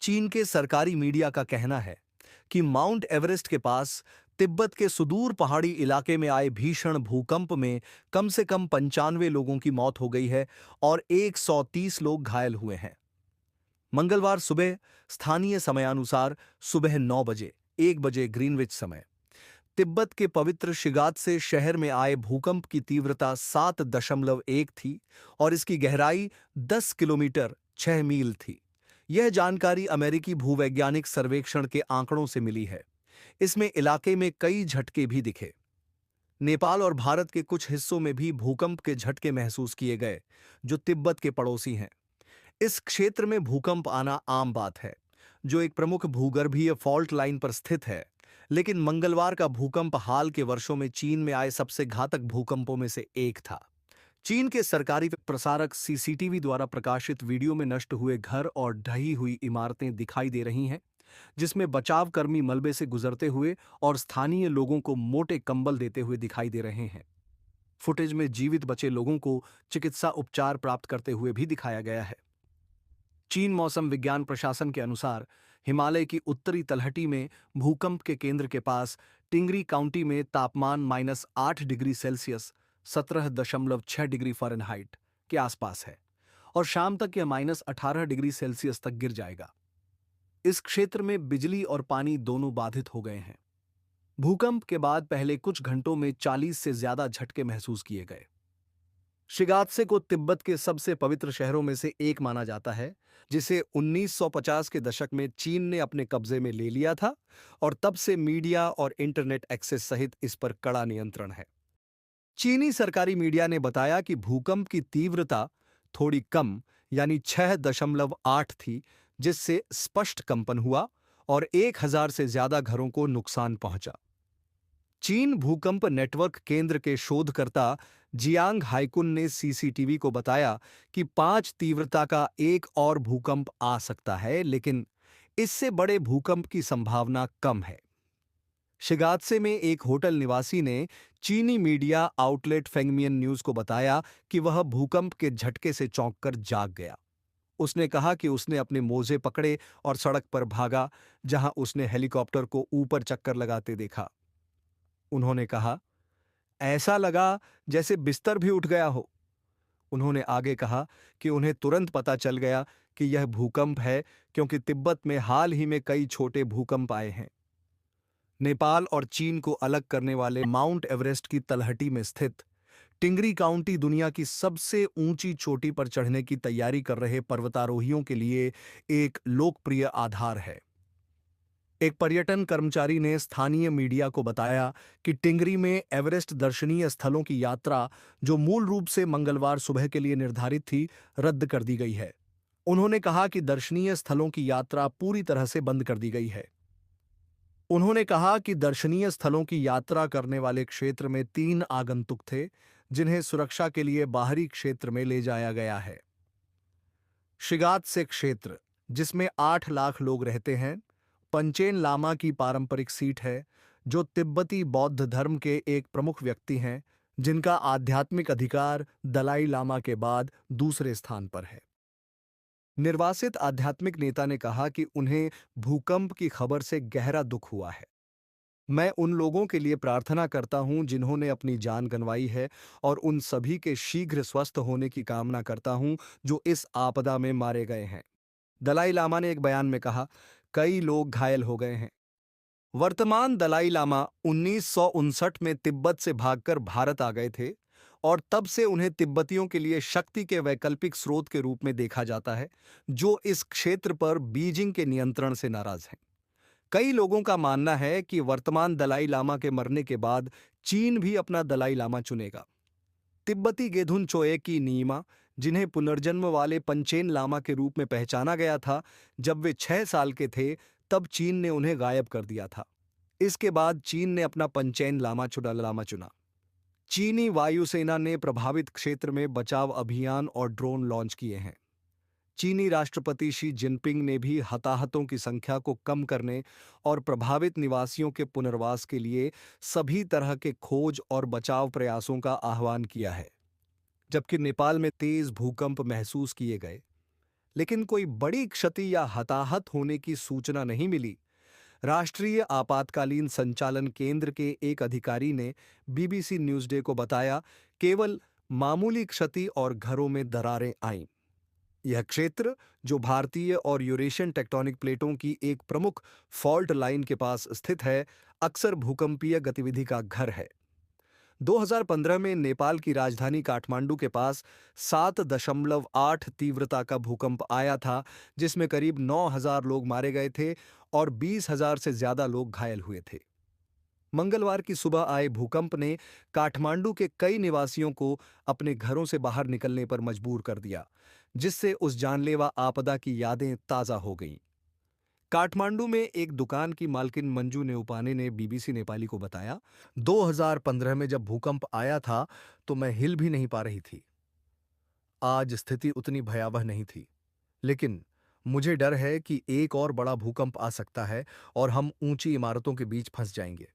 चीन के सरकारी मीडिया का कहना है कि माउंट एवरेस्ट के पास तिब्बत के सुदूर पहाड़ी इलाके में आए भीषण भूकंप में कम से कम 95 लोगों की मौत हो गई है और 130 लोग घायल हुए हैं। मंगलवार सुबह स्थानीय समयानुसार सुबह 9 बजे 1 बजे ग्रीनविच समय तिब्बत के पवित्र शिगात से शहर में आए भूकंप की तीव्रता 7.1 थी और इसकी गहराई 10 किलोमीटर 6 मील थी। यह जानकारी अमेरिकी भूवैज्ञानिक सर्वेक्षण के आंकड़ों से मिली है। इसमें इलाके में कई झटके भी दिखे। नेपाल और भारत के कुछ हिस्सों में भी भूकंप के झटके महसूस किए गए, जो तिब्बत के पड़ोसी हैं। इस क्षेत्र में भूकंप आना आम बात है, जो एक प्रमुख भूगर्भीय फॉल्ट लाइन पर स्थित है। लेकिन मंगलवार का भूकंप हाल के वर्षों में चीन में आए सबसे घातक भूकंपों में से एक था। चीन के सरकारी प्रसारक सीसीटीवी द्वारा प्रकाशित वीडियो में नष्ट हुए घर और ढही हुई इमारतें दिखाई दे रही हैं, जिसमें बचाव कर्मी मलबे से गुजरते हुए और स्थानीय लोगों को मोटे कंबल देते हुए दिखाई दे रहे हैं। फुटेज में जीवित बचे लोगों को चिकित्सा उपचार प्राप्त करते हुए भी दिखाया गया है। चीन मौसम विज्ञान प्रशासन के अनुसार हिमालय की उत्तरी तलहटी में भूकंप के केंद्र के पास टिंगरी काउंटी में तापमान -8 डिग्री सेल्सियस 17.6 डिग्री फ़ारेनहाइट के आसपास है और शाम तक यह -18 डिग्री सेल्सियस तक गिर जाएगा। इस क्षेत्र में बिजली और पानी दोनों बाधित हो गए हैं। भूकंप के बाद पहले कुछ घंटों में 40 से ज्यादा झटके महसूस किए गए। शिगात्से को तिब्बत के सबसे पवित्र शहरों में से एक माना जाता है, जिसे 1950 के दशक में चीन ने अपने कब्जे में ले लिया था और तब से मीडिया और इंटरनेट एक्सेस सहित इस पर कड़ा नियंत्रण है। चीनी सरकारी मीडिया ने बताया कि भूकंप की तीव्रता थोड़ी कम यानी 6.8 थी, जिससे स्पष्ट कंपन हुआ और 1000 से ज्यादा घरों को नुकसान पहुंचा। चीन भूकंप नेटवर्क केंद्र के शोधकर्ता जियांग हाइकुन ने सीसीटीवी को बताया कि 5 तीव्रता का एक और भूकंप आ सकता है, लेकिन इससे बड़े भूकंप की संभावना कम है। शिगात्से में एक होटल निवासी ने चीनी मीडिया आउटलेट फेंगमियन न्यूज को बताया कि वह भूकंप के झटके से चौंककर जाग गया। उसने कहा कि उसने अपने मोजे पकड़े और सड़क पर भागा, जहां उसने हेलीकॉप्टर को ऊपर चक्कर लगाते देखा। उन्होंने कहा, ऐसा लगा जैसे बिस्तर भी उठ गया हो। उन्होंने आगे कहा कि उन्हें तुरंत पता चल गया कि यह भूकंप है, क्योंकि तिब्बत में हाल ही में कई छोटे भूकंप आए हैं। नेपाल और चीन को अलग करने वाले माउंट एवरेस्ट की तलहटी में स्थित टिंगरी काउंटी दुनिया की सबसे ऊंची चोटी पर चढ़ने की तैयारी कर रहे पर्वतारोहियों के लिए एक लोकप्रिय आधार है। एक पर्यटन कर्मचारी ने स्थानीय मीडिया को बताया कि टिंगरी में एवरेस्ट दर्शनीय स्थलों की यात्रा, जो मूल रूप से मंगलवार सुबह के लिए निर्धारित थी, रद्द कर दी गई है। उन्होंने कहा कि दर्शनीय स्थलों की यात्रा पूरी तरह से बंद कर दी गई है। उन्होंने कहा कि दर्शनीय स्थलों की यात्रा करने वाले क्षेत्र में 3 आगंतुक थे, जिन्हें सुरक्षा के लिए बाहरी क्षेत्र में ले जाया गया है। शिगात्से क्षेत्र, जिसमें 8 लाख लोग रहते हैं, पंचेन लामा की पारंपरिक सीट है, जो तिब्बती बौद्ध धर्म के एक प्रमुख व्यक्ति हैं, जिनका आध्यात्मिक अधिकार दलाई लामा के बाद दूसरे स्थान पर है। निर्वासित आध्यात्मिक नेता ने कहा कि उन्हें भूकंप की खबर से गहरा दुख हुआ है। मैं उन लोगों के लिए प्रार्थना करता हूं जिन्होंने अपनी जान गंवाई है और उन सभी के शीघ्र स्वस्थ होने की कामना करता हूं जो इस आपदा में मारे गए हैं। दलाई लामा ने एक बयान में कहा, कई लोग घायल हो गए हैं। वर्तमान दलाई लामा 1959 में तिब्बत से भागकर भारत आ गए थे और तब से उन्हें तिब्बतियों के लिए शक्ति के वैकल्पिक स्रोत के रूप में देखा जाता है, जो इस क्षेत्र पर बीजिंग के नियंत्रण से नाराज हैं। कई लोगों का मानना है कि वर्तमान दलाई लामा के मरने के बाद चीन भी अपना दलाई लामा चुनेगा। तिब्बती गेधुन चोए की नीमा, जिन्हें पुनर्जन्म वाले पंचेन लामा के रूप में पहचाना गया था, जब वे 6 साल के थे, तब चीन ने उन्हें गायब कर दिया था। इसके बाद चीन ने अपना पंचेन लामा चुना। चीनी वायुसेना ने प्रभावित क्षेत्र में बचाव अभियान और ड्रोन लॉन्च किए हैं। चीनी राष्ट्रपति शी जिनपिंग ने भी हताहतों की संख्या को कम करने और प्रभावित निवासियों के पुनर्वास के लिए सभी तरह के खोज और बचाव प्रयासों का आह्वान किया है। जबकि नेपाल में तेज भूकंप महसूस किए गए, लेकिन कोई बड़ी क्षति या हताहत होने की सूचना नहीं मिली। राष्ट्रीय आपातकालीन संचालन केंद्र के एक अधिकारी ने बीबीसी न्यूज़ डे को बताया, केवल मामूली क्षति और घरों में दरारें आईं। यह क्षेत्र, जो भारतीय और यूरेशियन टेक्टोनिक प्लेटों की एक प्रमुख फॉल्ट लाइन के पास स्थित है, अक्सर भूकंपीय गतिविधि का घर है। 2015 में नेपाल की राजधानी काठमांडू के पास 7.8 तीव्रता का भूकंप आया था, जिसमें करीब 9,000 लोग मारे गए थे और 20,000 से ज्यादा लोग घायल हुए थे। मंगलवार की सुबह आए भूकंप ने काठमांडू के कई निवासियों को अपने घरों से बाहर निकलने पर मजबूर कर दिया, जिससे उस जानलेवा आपदा की यादें ताजा हो गईं। काठमांडू में एक दुकान की मालकिन मंजू नेउपाने ने बीबीसी नेपाली को बताया, 2015 में जब भूकंप आया था तो मैं हिल भी नहीं पा रही थी। आज स्थिति उतनी भयावह नहीं थी, लेकिन मुझे डर है कि एक और बड़ा भूकंप आ सकता है और हम ऊंची इमारतों के बीच फंस जाएंगे।